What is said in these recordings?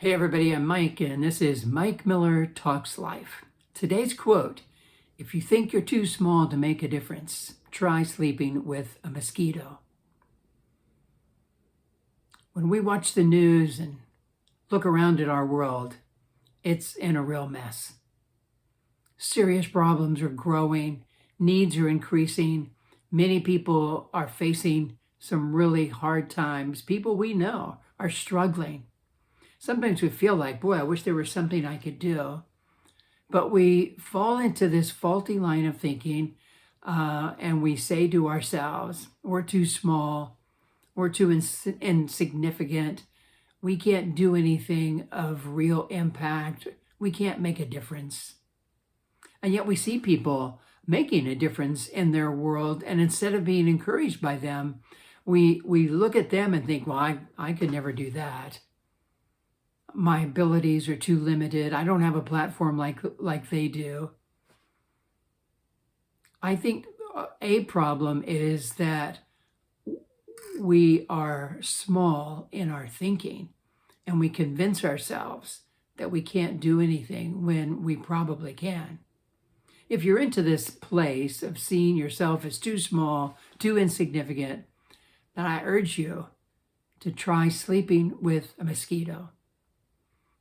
Hey everybody, I'm Mike, and this is Mike Miller Talks Life. Today's quote: if you think you're too small to make a difference, try sleeping with a mosquito. When we watch the news and look around at our world, it's in a real mess. Serious problems are growing, needs are increasing, many people are facing some really hard times. People we know are struggling. Sometimes we feel like, boy, I wish there was something I could do. But we fall into this faulty line of thinking, and we say to ourselves, we're too small, we're too insignificant, we can't do anything of real impact, we can't make a difference. And yet we see people making a difference in their world, and instead of being encouraged by them, we look at them and think, well, I could never do that. My abilities are too limited. I don't have a platform like they do. I think a problem is that we are small in our thinking, and we convince ourselves that we can't do anything when we probably can. If you're into this place of seeing yourself as too small, too insignificant, then I urge you to try sleeping with a mosquito.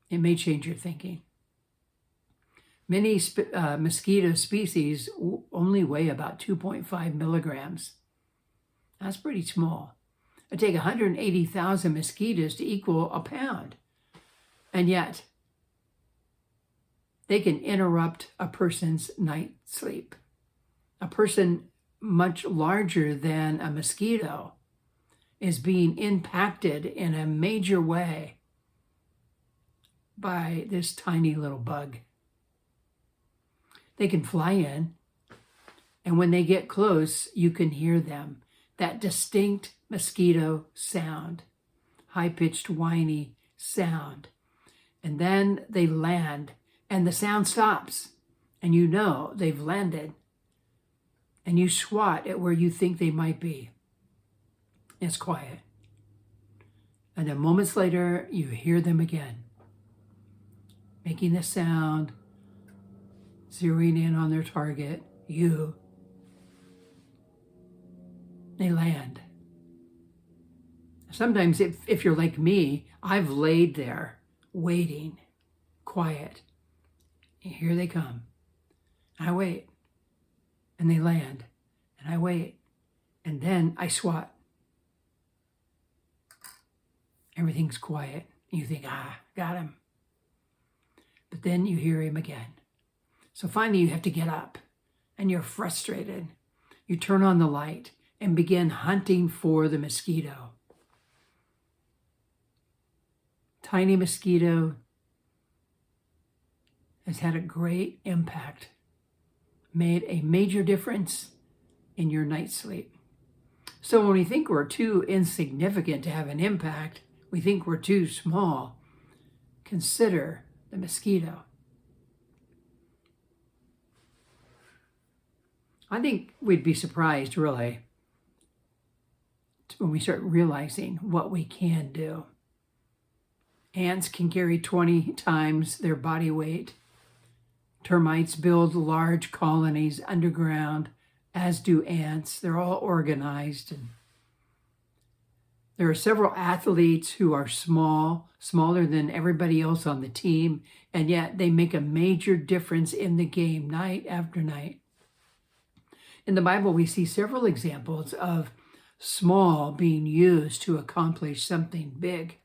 It may change your thinking. Many mosquito species only weigh about 2.5 milligrams. That's pretty small. It takes 180,000 mosquitoes to equal a pound. And yet, they can interrupt a person's night sleep. A person much larger than a mosquito is being impacted in a major way by this tiny little bug. They can fly in, and when they get close, you can hear them. That distinct mosquito sound, high-pitched, whiny sound. And then they land, and the sound stops, and you know they've landed. And you swat at where you think they might be. It's quiet. And then moments later, you hear them again, making the sound, zeroing in on their target, you. They land. Sometimes if you're like me, I've laid there waiting, quiet. And here they come. I wait, and they land, and I wait, and then I swat. Everything's quiet. You think, got him. But then you hear him again. So finally you have to get up, and you're frustrated. You turn on the light and begin hunting for the mosquito. Tiny mosquito has had a great impact, made a major difference in your night's sleep. So when we think we're too insignificant to have an impact, we think we're too small, consider the mosquito. I think we'd be surprised, really, when we start realizing what we can do. Ants can carry 20 times their body weight. Termites build large colonies underground, as do ants. They're all organized. And there are several athletes who are smaller than everybody else on the team, and yet they make a major difference in the game night after night. In the Bible, we see several examples of small being used to accomplish something big.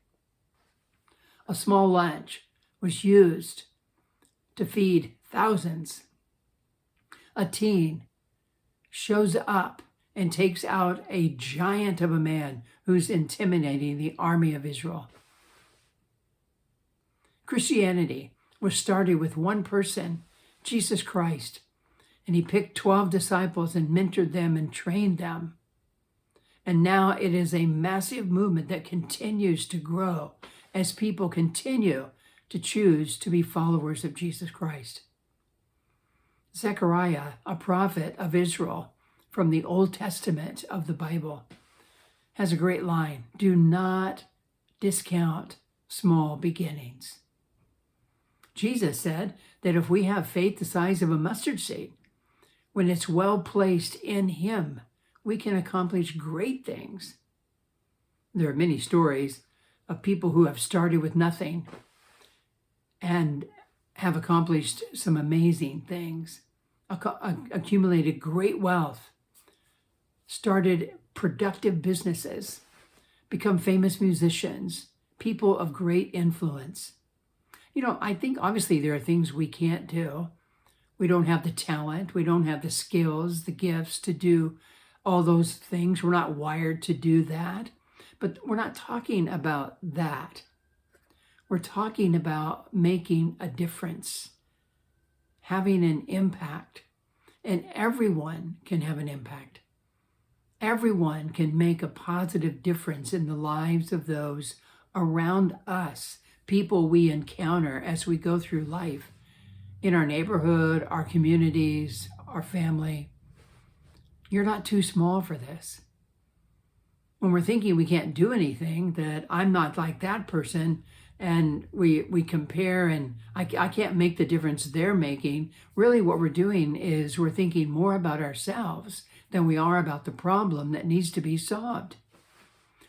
A small lunch was used to feed thousands. A teen shows up and takes out a giant of a man who's intimidating the army of Israel. Christianity was started with one person, Jesus Christ, and he picked 12 disciples and mentored them and trained them. And now it is a massive movement that continues to grow as people continue to choose to be followers of Jesus Christ. Zechariah, a prophet of Israel from the Old Testament of the Bible, has a great line: do not discount small beginnings. Jesus said that if we have faith the size of a mustard seed, when it's well placed in Him, we can accomplish great things. There are many stories of people who have started with nothing and have accomplished some amazing things, accumulated great wealth, started productive businesses, become famous musicians, people of great influence. I think obviously there are things we can't do. We don't have the talent, we don't have the skills, the gifts to do all those things. We're not wired to do that. But we're not talking about that. We're talking about making a difference, having an impact. And everyone can have an impact. Everyone can make a positive difference in the lives of those around us, people we encounter as we go through life, in our neighborhood, our communities, our family. You're not too small for this. When we're thinking we can't do anything, that I'm not like that person, and we compare and I can't make the difference they're making, really what we're doing is we're thinking more about ourselves than we are about the problem that needs to be solved.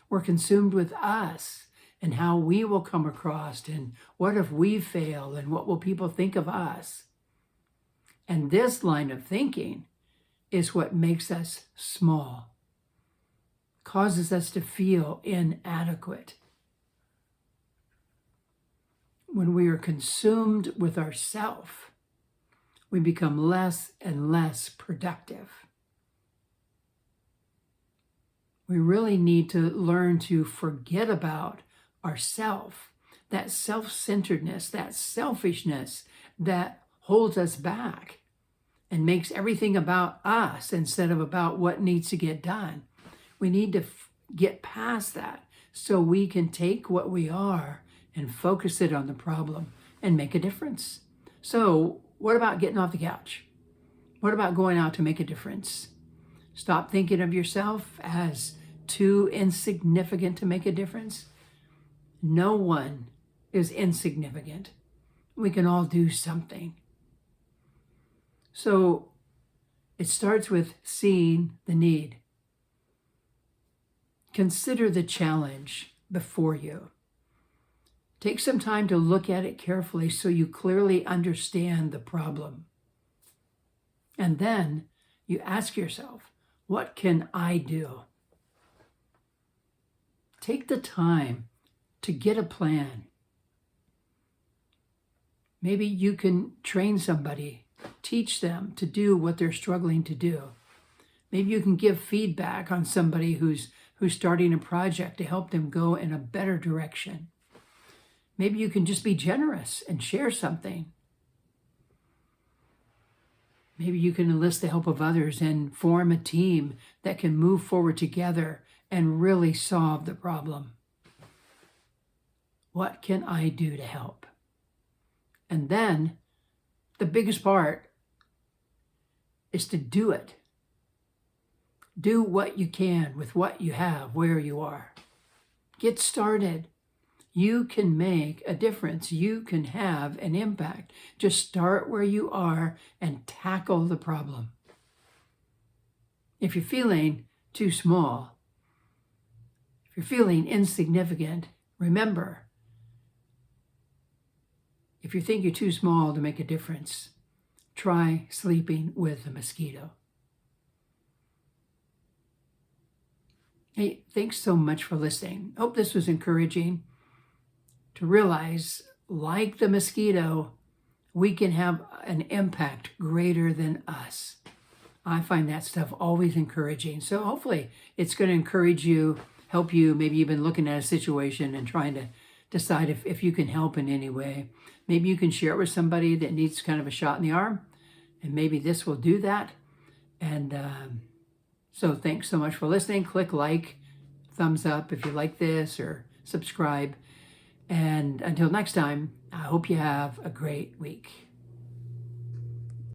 We're consumed with us and how we will come across, and what if we fail, and what will people think of us? And this line of thinking is what makes us small, causes us to feel inadequate. When we are consumed with ourself, we become less and less productive. We really need to learn to forget about ourself, that self-centeredness, that selfishness that holds us back and makes everything about us instead of about what needs to get done. We need to get past that so we can take what we are and focus it on the problem and make a difference. So what about getting off the couch? What about going out to make a difference? Stop thinking of yourself as too insignificant to make a difference. No one is insignificant. We can all do something. So it starts with seeing the need. Consider the challenge before you. Take some time to look at it carefully so you clearly understand the problem. And then you ask yourself, what can I do? Take the time to get a plan. Maybe you can train somebody, teach them to do what they're struggling to do. Maybe you can give feedback on somebody who's starting a project to help them go in a better direction. Maybe you can just be generous and share something. Maybe you can enlist the help of others and form a team that can move forward together and really solve the problem. What can I do to help? And then the biggest part is to do it. Do what you can with what you have, where you are. Get started. You can make a difference. You can have an impact. Just start where you are and tackle the problem. If you're feeling too small, if you're feeling insignificant, remember, if you think you're too small to make a difference, try sleeping with a mosquito. Hey, thanks so much for listening. Hope this was encouraging to realize, like the mosquito, we can have an impact greater than us. I find that stuff always encouraging. So hopefully it's going to encourage you, help you. Maybe you've been looking at a situation and trying to decide if you can help in any way. Maybe you can share it with somebody that needs kind of a shot in the arm, and maybe this will do that. And so thanks so much for listening. Click like, thumbs up if you like this, or subscribe. And until next time, I hope you have a great week.